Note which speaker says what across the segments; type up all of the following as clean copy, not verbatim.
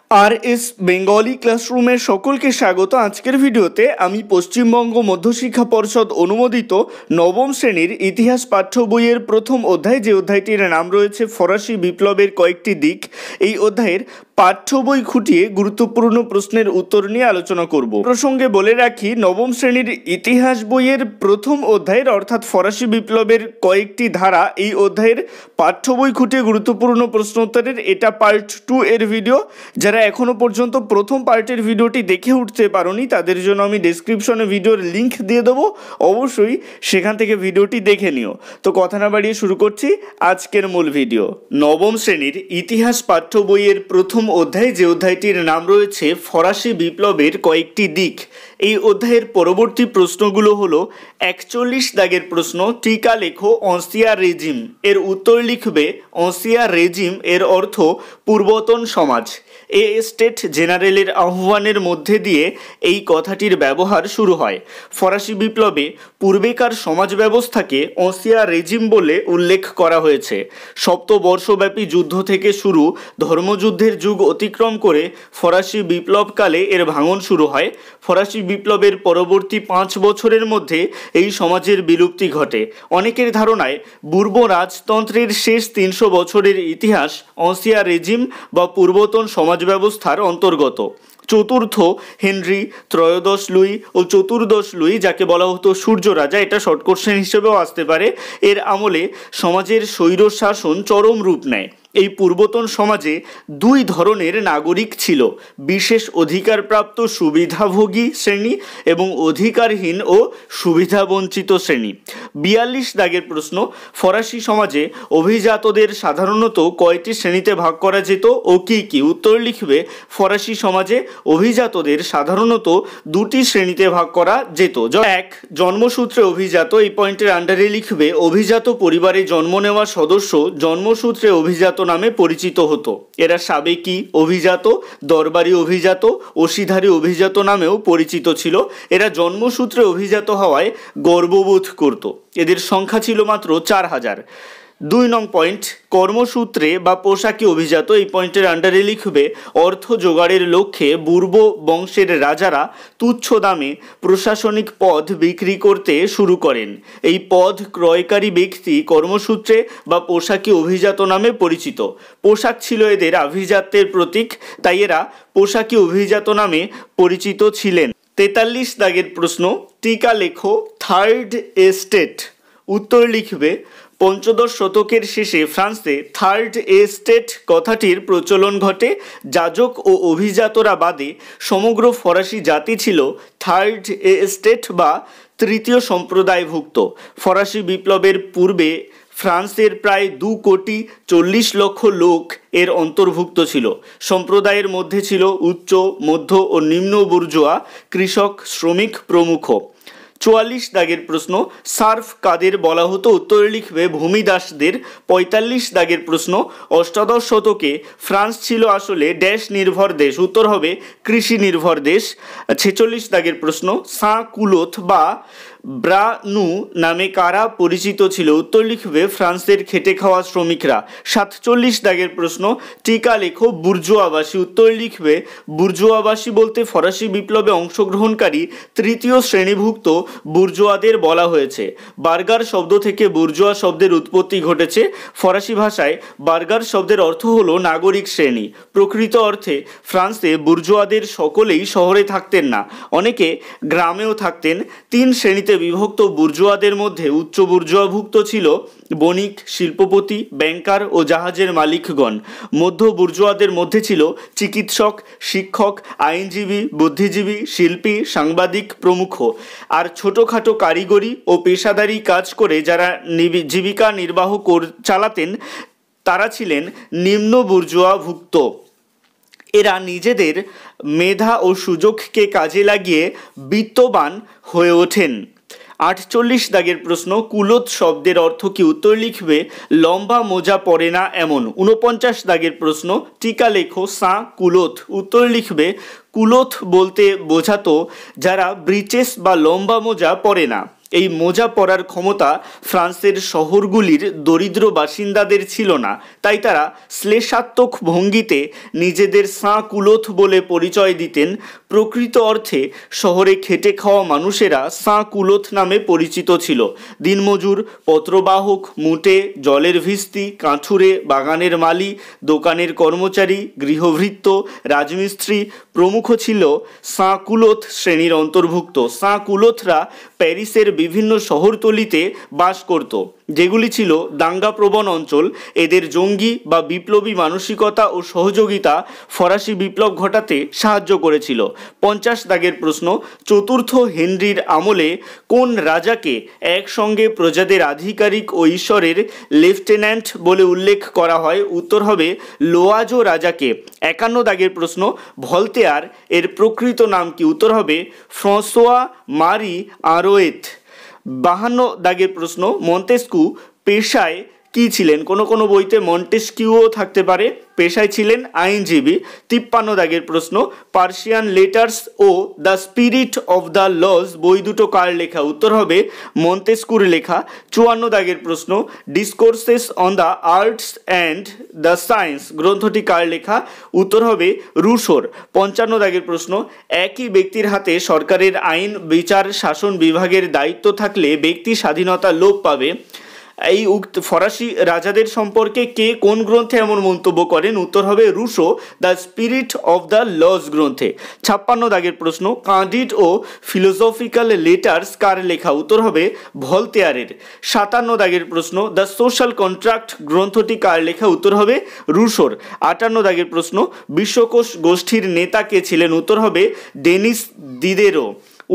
Speaker 1: RS Bengali ক্লাসরুমের সকলকে স্বাগত। আজকের ভিডিওতে আমি পশ্চিমবঙ্গ মধ্যশিক্ষা পর্ষদ অনুমোদিত নবম শ্রেণীর ইতিহাস পাঠ্য বইয়ের প্রথম অধ্যায়, যে অধ্যায়টির নাম রয়েছে ফরাসি বিপ্লবের কয়েকটি দিক, এই অধ্যায়ের পাঠ্য বই খুঁটিয়ে গুরুত্বপূর্ণ প্রশ্নের উত্তর নিয়ে আলোচনা করব। প্রসঙ্গে বলে রাখি, নবম শ্রেণীর ইতিহাস বইয়ের প্রথম অধ্যায়ের অর্থাৎ ফরাসি বিপ্লবের কয়েকটি ধারা, এই অধ্যায়ের পাঠ্য বই খুঁটিয়ে গুরুত্বপূর্ণ প্রশ্ন উত্তরের এটা পার্ট 2 এর ভিডিও। যারা এখনও পর্যন্ত প্রথম পার্টের ভিডিওটি দেখে উঠতে পারোনি তাদের জন্য আমি ডেসক্রিপশনে ভিডিওর লিঙ্ক দিয়ে দেবো, অবশ্যই সেখান থেকে ভিডিওটি দেখে নিও। তো কথা না বাড়িয়ে শুরু করছি আজকের মূল ভিডিও। নবম শ্রেণীর ইতিহাস পাঠ্য বইয়ের প্রথম অধ্যায়, যে অধ্যায়টির নাম রয়েছে ফরাসি বিপ্লবের কয়েকটি দিক, এই অধ্যায়ের পরবর্তী প্রশ্নগুলো হলো 41 দাগের প্রশ্ন, টিকা লেখো অঁসিয়া রেজিম। এর উত্তর লিখবে অঁসিয়া রেজিম এর অর্থ পূর্বতন সমাজ। এ স্টেট জেনারেলের আহ্বানের মধ্যে দিয়ে এই কথাটির ব্যবহার শুরু হয়। ফরাসি বিপ্লবে পূর্বেকার সমাজ ব্যবস্থাকে অঁসিয়া রেজিম বলে উল্লেখ করা হয়েছে। সপ্তবর্ষব্যাপী যুদ্ধ থেকে শুরু ধর্মযুদ্ধের যুগ অতিক্রম করে ফরাসি বিপ্লবকালে এর ভাঙন শুরু হয়। ফরাসি বিপ্লবের পরবর্তী 5 বছরের মধ্যে এই সমাজের বিলুপ্তি ঘটে। অনেকের ধারণায় বুর্ব রাজতন্ত্রের শেষ 300 বছরের ইতিহাস অঁসিয়া রেজিম বা পূর্বতন সমাজ ব্যবস্থার অন্তর্গত। চতুর্থ হেনরি, ত্রয়োদশ লুই ও চতুর্দশ লুই, যাকে বলা হতো সূর্য রাজা, এটা শর্ট কোশ্চেন হিসেবেও আসতে পারে, এর আমলে সমাজের স্বৈর শাসন চরম রূপ নেয়। এই পূর্বতন সমাজে দুই ধরনের নাগরিক ছিল, বিশেষ অধিকারপ্রাপ্ত সুবিধাভোগী শ্রেণী এবং অধিকারহীন ও সুবিধাবঞ্চিত শ্রেণী। 42 দাগের প্রশ্ন, ফরাসি সমাজে অভিজাতদের সাধারণত কয়টি শ্রেণীতে ভাগ করা যেত ও কী কী? উত্তর লিখবে ফরাসি সমাজে অভিজাতদের সাধারণত 2টি শ্রেণীতে ভাগ করা যেত। 1. জন্মসূত্রে অভিজাত, এই পয়েন্টের আন্ডারে লিখবে অভিজাত পরিবারে জন্ম নেওয়া সদস্য জন্মসূত্রে অভিজাত নামে পরিচিত হতো। এরা সাবেকি অভিজাত, দরবারি অভিজাত, ওসিধারী অভিজাত নামেও পরিচিত ছিল। এরা জন্মসূত্রে অভিজাত হওয়ায় গর্ববোধ করত। এদের সংখ্যা ছিল মাত্র 4000। 2 নং পয়েন্ট, কর্মসূত্রে বা পোশাকি অভিজাত, এই পয়েন্টের আন্ডারে লিখবে অর্থ জোগাড়ের লক্ষ্যে পূর্ব বংশের রাজারা তুচ্ছ দামে প্রশাসনিক পদ বিক্রি করতে শুরু করেন। এই পদ ক্রয়কারী ব্যক্তি কর্মসূত্রে বা পোশাকি অভিজাত নামে পরিচিত। পোশাক ছিল এদের আভিজাত্যের প্রতীক, তাই এরা পোশাকি অভিজাত নামে পরিচিত ছিলেন। 43 দাগের প্রশ্ন, টিকা লেখো থার্ড এস্টেট। উত্তর লিখবে পঞ্চদশ শতকের শেষে ফ্রান্সে থার্ড এস্টেট কথাটির প্রচলন ঘটে। যাজক ও অভিজাতরা বাদে সমগ্র ফরাসি জাতি ছিল থার্ড এস্টেট বা তৃতীয় সম্প্রদায়ভুক্ত। ফরাসি বিপ্লবের পূর্বে ফ্রান্সের প্রায় 2,40,00,000 লোক এর অন্তর্ভুক্ত ছিল। সম্প্রদায়ের মধ্যে ছিল উচ্চ, মধ্য ও নিম্ন বুর্জোয়া, কৃষক, শ্রমিক প্রমুখ। 44 দাগের প্রশ্ন, সার্ফ কাদের বলা হতো? উত্তরে লিখবে ভূমিদাসদের। 45 দাগের প্রশ্ন, অষ্টাদশ শতকে ফ্রান্স ছিল আসলে ড্যাশ নির্ভর দেশ। উত্তর হবে কৃষি নির্ভর দেশ। 46 দাগের প্রশ্ন, সাঁ কুলোথ বা ব্রানু নামে কারা পরিচিত ছিল? উত্তর লিখবে ফ্রান্সের খেটে খাওয়া শ্রমিকরা। 47 দাগের প্রশ্ন, টিকা লেখো বুর্জোয়াবাসী। উত্তর লিখবে বুর্জোয়াবাসী বলতে ফরাসি বিপ্লবে অংশগ্রহণকারী তৃতীয় শ্রেণীভুক্ত বুর্জোয়াদের বলা হয়েছে। বার্গার শব্দ থেকে বুর্জোয়া শব্দের উৎপত্তি ঘটেছে। ফরাসি ভাষায় বার্গার শব্দের অর্থ হলো নাগরিক শ্রেণী। প্রকৃত অর্থে ফ্রান্সে বুর্জোয়াদের সকলেই শহরে থাকতেন না, অনেকে গ্রামেও থাকতেন। 3 শ্রেণীতে বিভক্ত বুর্জোয়াদের মধ্যে উচ্চ বুর্জোয়াভুক্ত ছিল বণিক, শিল্পপতি, ব্যাংকার ও জাহাজের মালিকগণ। মধ্য বুর্জোয়াদের মধ্যে ছিল চিকিৎসক, শিক্ষক, আইনজীবী, বুদ্ধিজীবী, শিল্পী, সাংবাদিক প্রমুখ। আর ছোটোখাটো কারিগরি ও পেশাদারি কাজ করে যারা জীবিকা নির্বাহ চালাতেন তারা ছিলেন নিম্ন বুর্জোয়াভুক্ত। এরা নিজেদের মেধা ও সুযোগকে কাজে লাগিয়ে বিত্তবান হয়ে ওঠেন। 48 দাগের প্রশ্ন, কুলোথ শব্দের অর্থ কি? উত্তর লিখবে লম্বা মোজা পরে না এমন। 49 দাগের প্রশ্ন, টিকা লেখো সাঁ কুলোথ। উত্তর লিখবে কুলোথ বলতে বোঝাতো যারা ব্রিচেস বা লম্বা মোজা পরে না। এই মোজা পরার ক্ষমতা ফ্রান্সের শহরগুলির দরিদ্র বাসিন্দাদের ছিল না, তাই তারা শ্লেষাত্মক ভঙ্গিতে নিজেদের সাঁ কুলোথ বলে পরিচয় দিতেন। প্রকৃত অর্থে শহরে খেটে খাওয়া মানুষেরা সাঁ কুলোথ নামে পরিচিত ছিল। দিনমজুর, পত্রবাহক, মুটে, জলের ভিস্তি, কাঁঠুরে, বাগানের মালি, দোকানের কর্মচারী, গৃহভৃত্য, রাজমিস্ত্রি প্রমুখ ছিল সাঁ কুলোথ শ্রেণীর অন্তর্ভুক্ত। সাঁ কুলোথরা প্যারিসের বিভিন্ন শহরতলিতে বাস করত, যেগুলি ছিল দাঙ্গাপ্রবণ অঞ্চল। এদের জঙ্গি বা বিপ্লবী মানসিকতা ও সহযোগিতা ফরাসি বিপ্লব ঘটাতে সাহায্য করেছিল। 50 দাগের প্রশ্ন, চতুর্থ হেনরির আমলে কোন রাজাকে একসঙ্গে প্রজাদের আধিকারিক ও ঈশ্বরের লেফটেন্যান্ট বলে উল্লেখ করা হয়? উত্তর হবে লোয়াজো রাজাকে। 51 দাগের প্রশ্ন, ভলতেয়ার এর প্রকৃত নাম কি? উত্তর হবে ফ্রাঁসোয়া মারি আরোয়েত। 52 দাগের প্রশ্ন, মন্তেস্কু পেশায় কি ছিলেন? কোনো বইতে মন্টেস্কিউও থাকতে পারে। পেশায় ছিলেন আইনজীবী। 53 দাগের প্রশ্ন, পার্সিয়ান লেটার্স ও the spirit of the laws বই দুটো কার লেখা? উত্তর হবে মন্তেস্কুর লেখা। 54 দাগের প্রশ্ন, discourses on the arts and the science গ্রন্থটি কার লেখা? উত্তর হবে রুশোর। 55 দাগের প্রশ্ন, একই ব্যক্তির হাতে সরকারের আইন, বিচার, শাসন বিভাগের দায়িত্ব থাকলে ব্যক্তি স্বাধীনতা লোপ পাবে। এই ফরাসি রাজাদের সম্পর্কে কে কোন গ্রন্থে এমন মন্তব্য করেন? উত্তর হবে Rousseau, the spirit of the laws গ্রন্থে। 56 দাগের প্রশ্ন, কান্ডিড ও ফিলোসফিক্যাল লেটার্স কার লেখা? উত্তর হবে ভলতেয়ারের। 57 দাগের প্রশ্ন, দ্য সোশ্যাল কন্ট্রাক্ট গ্রন্থটি কার লেখা? উত্তর হবে রুশোর। 58 দাগের প্রশ্ন, বিশ্বকোষ গোষ্ঠীর নেতা কে ছিলেন? উত্তর হবে ডেনিস দিদেরো।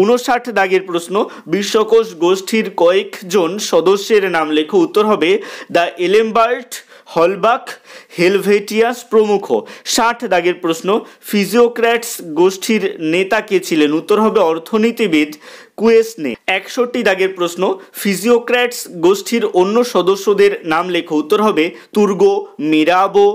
Speaker 1: 59 দাগের প্রশ্ন, বিশ্বকোষ গোষ্ঠীর কয়েকজন সদস্যের নাম লেখো? উত্তর হবে দ্য এলেমবার্ট, হলবাক, হেলভেটিয়াস প্রমুখ। 60 দাগের প্রশ্ন, ফিজিওক্র্যাটস গোষ্ঠীর নেতা কে ছিলেন? উত্তর হবে অর্থনীতিবিদ কুয়েসনে। 61 দাগের প্রশ্ন, ফিজিওক্র্যাটস গোষ্ঠীর অন্য সদস্যদের নাম লেখো? উত্তর হবে তুর্গো, মিরাবো,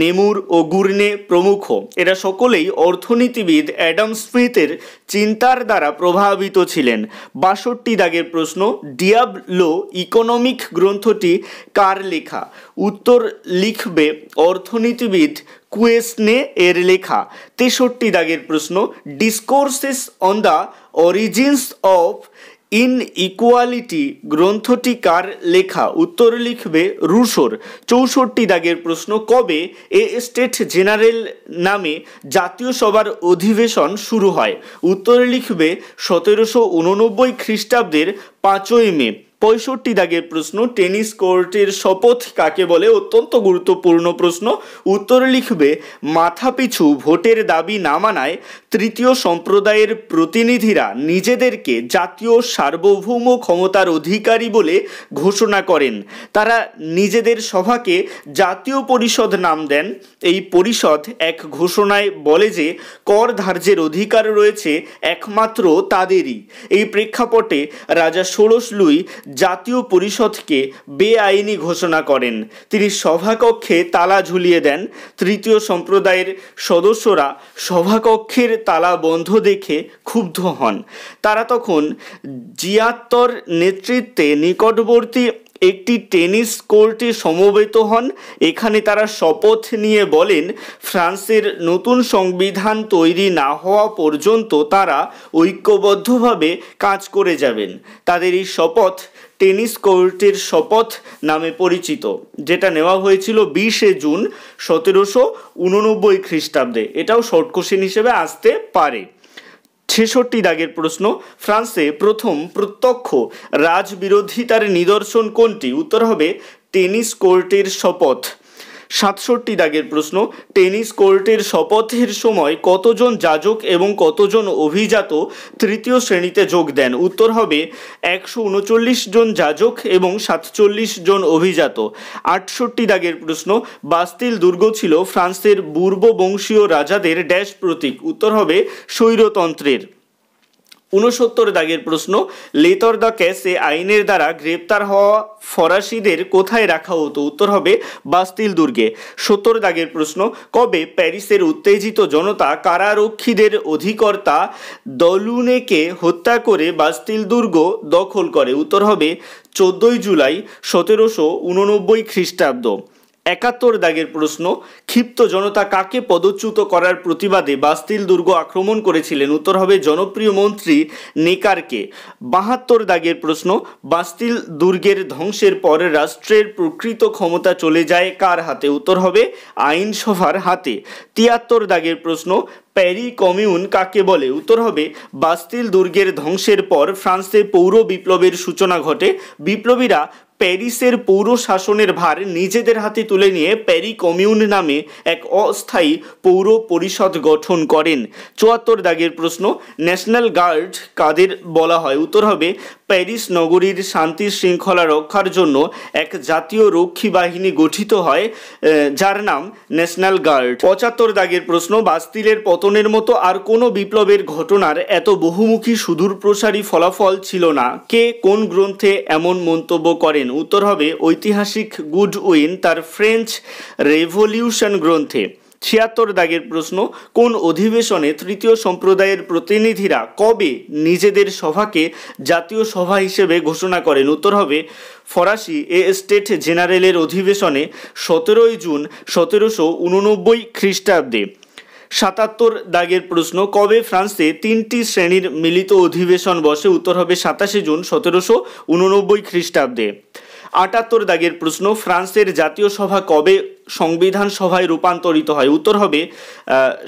Speaker 1: নেমুর ও গুর্নে প্রমুখ। এরা সকলেই অর্থনীতিবিদ অ্যাডাম স্মিথের চিন্তার দ্বারা প্রভাবিত ছিলেন। 62 দাগের প্রশ্ন, ডিয়াবলো ইকোনমিক গ্রন্থটি কার লেখা? উত্তর লিখবে অর্থনীতিবিদ কুয়েসনে এর লেখা। 63 দাগের প্রশ্ন, discourses on the origins of inequality গ্রন্থটি কার লেখা? উত্তর লিখবে রুশোর। 64 দাগের প্রশ্ন, কবে এ স্টেট জেনারেল নামে জাতীয় সভার অধিবেশন শুরু হয়? উত্তর লিখবে 1789 খ্রিস্টাব্দের 5ই মে। 65 দাগের প্রশ্ন, টেনিস কোর্টের শপথ কাকে বলে? অত্যন্ত গুরুত্বপূর্ণ প্রশ্ন। উত্তর লিখবে মাথাপিছু ভোটের দাবি না মানায় তৃতীয় সম্প্রদায়ের প্রতিনিধিরা নিজেদেরকে জাতীয় সার্বভৌম ক্ষমতার অধিকারী বলে ঘোষণা করেন। তারা নিজেদের সভাকে জাতীয় পরিষদ নাম দেন। এই পরিষদ এক ঘোষণায় বলে যে কর ধার্যের অধিকার রয়েছে একমাত্র তাদেরই। এই প্রেক্ষাপটে রাজা ষোড়শ লুই জাতীয় পরিষদকে বেআইনি ঘোষণা করেন। তিনি সভাকক্ষে তালা ঝুলিয়ে দেন। তৃতীয় সম্প্রদায়ের সদস্যরা সভাকক্ষের তালা বন্ধ দেখে ক্ষুব্ধ হন। তারা তখন জিয়াত্তর নেতৃত্বে নিকটবর্তী একটি টেনিস কোর্টে সমবেত হন। এখানে তারা শপথ নিয়ে বলেন ফ্রান্সের নতুন সংবিধান তৈরি না হওয়া পর্যন্ত তারা ঐক্যবদ্ধভাবে কাজ করে যাবেন। তাদের এই শপথ টেনিস কোর্টের শপথ নামে পরিচিত, যেটা নেওয়া হয়েছিল 20 জুন 1789 খ্রিস্টাব্দে। এটাও শর্ট কোশ্চেন হিসেবে আসতে পারে। 66 দাগের প্রশ্ন, ফ্রান্সে প্রথম প্রত্যক্ষ রাজবিরোধিতার নিদর্শন কোনটি? উত্তর হবে টেনিস কোর্টের শপথ। 67 দাগের প্রশ্ন, টেনিস কোর্টের শপথের সময় কতজন যাজক এবং কতজন অভিজাত তৃতীয় শ্রেণীতে যোগ দেন? উত্তর হবে 139 জন যাজক এবং 47 জন অভিজাত। 68 দাগের প্রশ্ন, বাস্তিল দুর্গ ছিল ফ্রান্সের পূর্ব বংশীয় রাজাদের ড্যাশ প্রতীক? উত্তর হবে স্বৈরতন্ত্রের। 69 দাগের প্রশ্ন, লেতর দ্য ক্যাসে আইনের দ্বারা গ্রেপ্তার হওয়া ফরাসিদের কোথায় রাখা হতো? উত্তর হবে বাস্তিল দুর্গে। 70 দাগের প্রশ্ন, কবে প্যারিসের উত্তেজিত জনতা কারারক্ষীদের অধিকর্তা দলুনেকে হত্যা করে বাস্তিল দুর্গ দখল করে? উত্তর হবে 14 জুলাই 1789 খ্রিস্টাব্দ। 71 দাগের প্রশ্ন, ক্ষিপ্ত জনতা কাকে পদচ্যুত করার প্রতিবাদে বাস্তিল দুর্গ আক্রমণ করেছিলেন? উত্তর হবে জনপ্রিয় মন্ত্রী নেকারকে। 72 দাগের প্রশ্ন, বাস্তিল দুর্গের ধ্বংসের পর রাষ্ট্রের প্রকৃত ক্ষমতা চলে যায় কার হাতে? উত্তর হবে আইনসভার হাতে। 73 দাগের প্রশ্ন, প্যারি কমিউন কাকে বলে? উত্তর হবে বাস্তিল দুর্গের ধ্বংসের পর ফ্রান্সে পৌর বিপ্লবের সূচনা ঘটে। বিপ্লবীরা প্যারিসের পৌর শাসনের ভার নিজেদের হাতে তুলে নিয়ে প্যারি কমিউন নামে এক অস্থায়ী পৌর পরিষদ গঠন করেন। 74 দাগের প্রশ্ন, ন্যাশনাল গার্ড কাদের বলা হয়? উত্তর হবে প্যারিস নগরীর শান্তি শৃঙ্খলা রক্ষার জন্য এক জাতীয় রক্ষী বাহিনী গঠিত হয় যার নাম ন্যাশনাল গার্ড। 75 দাগের প্রশ্ন, বাস্তিলের পতনের মতো আর কোনো বিপ্লবের ঘটনার এত বহুমুখী সুদূরপ্রসারী ফলাফল ছিল না। কে কোন গ্রন্থে এমন মন্তব্য করেন? উত্তর হবে ঐতিহাসিক গুডউইন তার ফ্রেঞ্চ রেভলিউশন গ্রন্থে। 76 দাগের প্রশ্ন, কোন অধিবেশনে তৃতীয় সম্প্রদায়ের প্রতিনিধিরা কবে নিজেদের সভাকে জাতীয় সভা হিসেবে ঘোষণা করেন? উত্তর হবে ফরাসি স্টেট জেনারেলের অধিবেশনে 17 জুন 1789 খ্রিস্টাব্দে। 77 দাগের প্রশ্ন, কবে ফ্রান্সে 3টি শ্রেণীর মিলিত অধিবেশন বসে? উত্তর হবে 27 জুন 1789 খ্রিস্টাব্দে। 78 দাগের প্রশ্ন, ফ্রান্সের জাতীয় সভা কবে সংবিধান সভায় রূপান্তরিত হয়? উত্তর হবে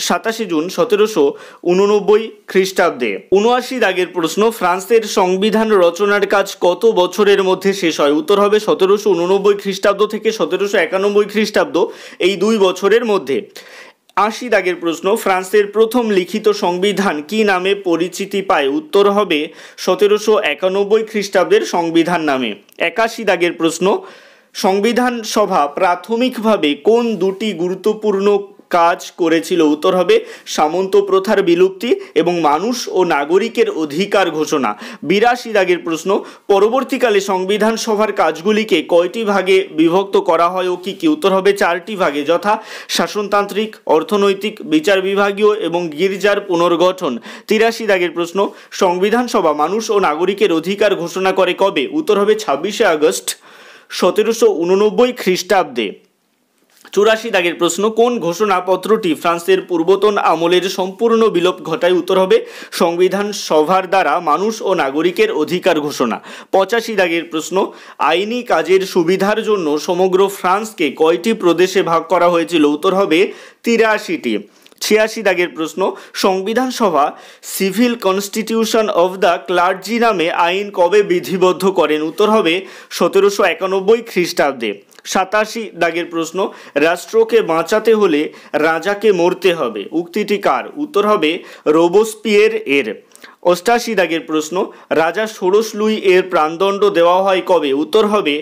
Speaker 1: 27 জুন 1789 খ্রিস্টাব্দে। 79 দাগের প্রশ্ন, ফ্রান্সের সংবিধান রচনার কাজ কত বছরের মধ্যে শেষ হয়? উত্তর হবে 1789 খ্রিস্টাব্দ থেকে 1791 খ্রিস্টাব্দ, এই 2 বছরের মধ্যে। 80 দাগের প্রশ্ন, ফ্রান্সের প্রথম লিখিত সংবিধান কি নামে পরিচিতি পায়? উত্তর হবে 1791 খ্রিস্টাব্দের সংবিধান নামে। 81 দাগের প্রশ্ন, সংবিধান সভা প্রাথমিকভাবে কোন 2টি গুরুত্বপূর্ণ কাজ করেছিল? উত্তর হবে সামন্ত প্রথার বিলুপ্তি এবং মানুষ ও নাগরিকের অধিকার ঘোষণা। 82 দাগের প্রশ্ন, পরবর্তীকালে সংবিধান সভার কাজগুলিকে কয়টি ভাগে বিভক্ত করা হয় ও কি কি? উত্তর হবে 4টি ভাগে, যথা শাসনতান্ত্রিক, অর্থনৈতিক, বিচার বিভাগীয় এবং গির্জার পুনর্গঠন। 83 দাগের প্রশ্ন, সংবিধান সভা মানুষ ও নাগরিকের অধিকার ঘোষণা করে কবে? উত্তর হবে 26 আগস্ট 1789 খ্রিস্টাব্দে। 84 দাগের প্রশ্ন, কোন ঘোষণাপত্রটি ফ্রান্সের পূর্বতন আমলের সম্পূর্ণ বিলোপ ঘটায়? উত্তর হবে সংবিধান সভার দ্বারা মানুষ ও নাগরিকের অধিকার ঘোষণা। 85 দাগের প্রশ্ন, আইনি কাজের সুবিধার জন্য সমগ্র ফ্রান্সকে কয়টি প্রদেশে ভাগ করা হয়েছিল? উত্তর হবে 83টি। 86 দাগের প্রশ্ন, সংবিধান সভা civil constitution of the clergy নামে আইন কবে বিধিবদ্ধ করেন? উত্তর হবে 1791 খ্রিস্টাব্দে। 87 দাগের প্রশ্ন, রাষ্ট্রকে বাঁচাতে হলে রাজাকে মরতে হবে, উক্তিটি কার? উত্তর হবে রোবস্পিয়ের এর। 88 দাগের প্রশ্ন, রাজা ষোড়শ লুই এর প্রাণদণ্ড দেওয়া হয় কবে? উত্তর হবে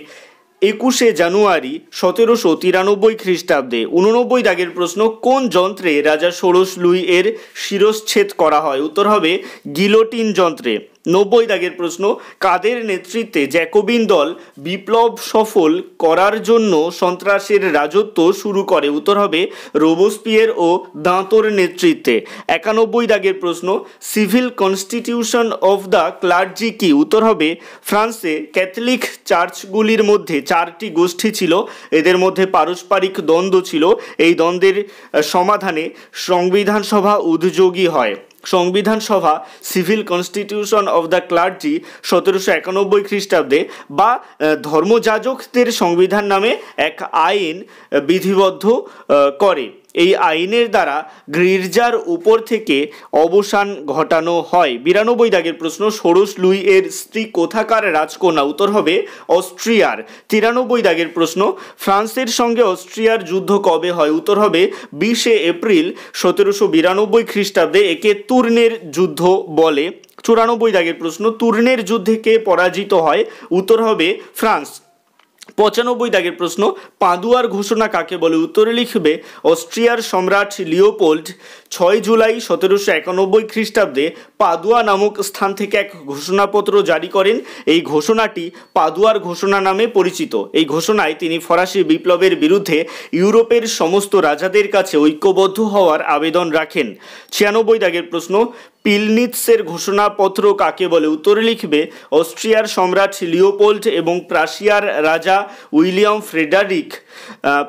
Speaker 1: 21 জানুয়ারি 1793 খ্রিস্টাব্দে। 89 দাগের প্রশ্ন, কোন যন্ত্রে রাজা ষোড়শ লুই এর শিরশ্ছেদ করা হয়? উত্তর হবে গিলোটিন যন্ত্রে। 90 দাগের প্রশ্ন, কাদের নেতৃত্বে জ্যাকোবিন দল বিপ্লব সফল করার জন্য সন্ত্রাসের রাজত্ব শুরু করে? উত্তর হবে রোবস্পিয়ের ও দাঁতোর নেতৃত্বে। 91 দাগের প্রশ্ন, civil constitution of the clergy কি? উত্তর হবে ফ্রান্সে ক্যাথলিক চার্চগুলির মধ্যে 4টি গোষ্ঠী ছিল, এদের মধ্যে পারস্পরিক দ্বন্দ্ব ছিল, এই দ্বন্দ্বের সমাধানে সংবিধান সভা উদ্যোগী হয়। সংবিধান সভা civil constitution of the clergy 1791 খ্রিস্টাব্দে বা ধর্মযাজকদের সংবিধান নামে এক আইন বিধিবদ্ধ করে। এই আইনের দ্বারা গির্জার উপর থেকে অবসান ঘটানো হয়। 92 দাগের প্রশ্ন, ষোড়শ লুই এর স্ত্রী কোথাকার রাজকন্যা? উত্তর হবে অস্ট্রিয়ার। 93 দাগের প্রশ্ন, ফ্রান্সের সঙ্গে অস্ট্রিয়ার যুদ্ধ কবে হয়? উত্তর হবে 20 এপ্রিল 1792 খ্রিস্টাব্দে, একে তুর্নের যুদ্ধ বলে। 94 দাগের প্রশ্ন, তুর্নের যুদ্ধে কে পরাজিত হয়? উত্তর হবে ফ্রান্স। 95 দাগের প্রশ্ন, পাদুয়ার ঘোষণা কাকে বলে? উত্তরে লিখবে অস্ট্রিয়ার সম্রাট লিওপোল্ড 6 জুলাই 1791 খ্রিস্টাব্দে পাদুয়া নামক স্থান থেকে এক ঘোষণাপত্র জারি করেন। এই ঘোষণাটি পাদুয়ার ঘোষণা নামে পরিচিত। এই ঘোষণায় তিনি ফরাসি বিপ্লবের বিরুদ্ধে ইউরোপের সমস্ত রাজাদের কাছে ঐক্যবদ্ধ হওয়ার আবেদন রাখেন। 96 দাগের প্রশ্ন, পিলনিৎসের ঘোষণাপত্র কাকে বলে? উত্তরে লিখবে অস্ট্রিয়ার সম্রাট লিওপোল্ড এবং প্রাশিয়ার রাজা উইলিয়াম ফ্রেডারিক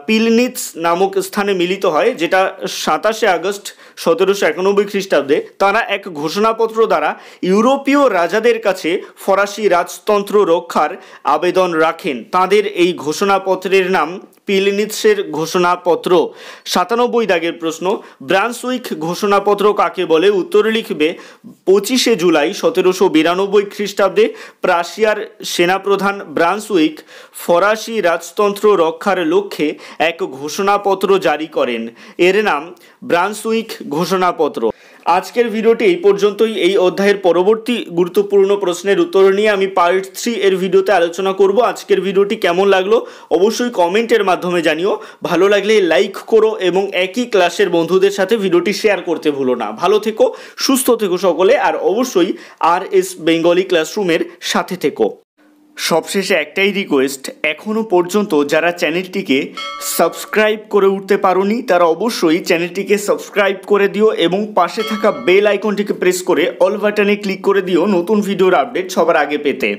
Speaker 1: পিলনিৎস নামক স্থানে মিলিত হয়, যেটা 27 আগস্ট 1791 খ্রিস্টাব্দে। তারা এক ঘোষণাপত্র দ্বারা ইউরোপীয় রাজাদের কাছে ফরাসি রাজতন্ত্র রক্ষার আবেদন রাখেন। তাদের এই ঘোষণাপত্রের নাম পিলনিৎসের ঘোষণাপত্র। 97 দাগের প্রশ্ন, ব্রান্সউইক ঘোষণাপত্র কাকে বলে? উত্তরে লিখবে 25 জুলাই 1792 খ্রিস্টাব্দে প্রাশিয়ার সেনাপ্রধান ব্রান্সউইক ফরাসি রাজতন্ত্র রক্ষার লক্ষ্যে এক ঘোষণাপত্র জারি করেন। এর নাম ব্রান্সউইক ঘোষণাপত্র। আজকের ভিডিওটি এই পর্যন্তই। এই অধ্যায়ের পরবর্তী গুরুত্বপূর্ণ প্রশ্নের উত্তর নিয়ে আমি পার্ট 3 এর ভিডিওতে আলোচনা করব। আজকের ভিডিওটি কেমন লাগলো অবশ্যই কমেন্টের মাধ্যমে জানিও। ভালো লাগলে লাইক করো এবং একই ক্লাসের বন্ধুদের সাথে ভিডিওটি শেয়ার করতে ভুলো না। ভালো থেকো, সুস্থ থেকো সকলে, আর অবশ্যই RS বেঙ্গলি ক্লাসরুমের সাথে থেকো। সবশেষে একটাই রিকোয়েস্ট, এখনও পর্যন্ত যারা চ্যানেলটিকে সাবস্ক্রাইব করে উঠতে পারোনি তারা অবশ্যই চ্যানেলটিকে সাবস্ক্রাইব করে দিও এবং পাশে থাকা বেল আইকনটিকে প্রেস করে অল বাটনে ক্লিক করে দিও নতুন ভিডিওর আপডেট সবার আগে পেতে।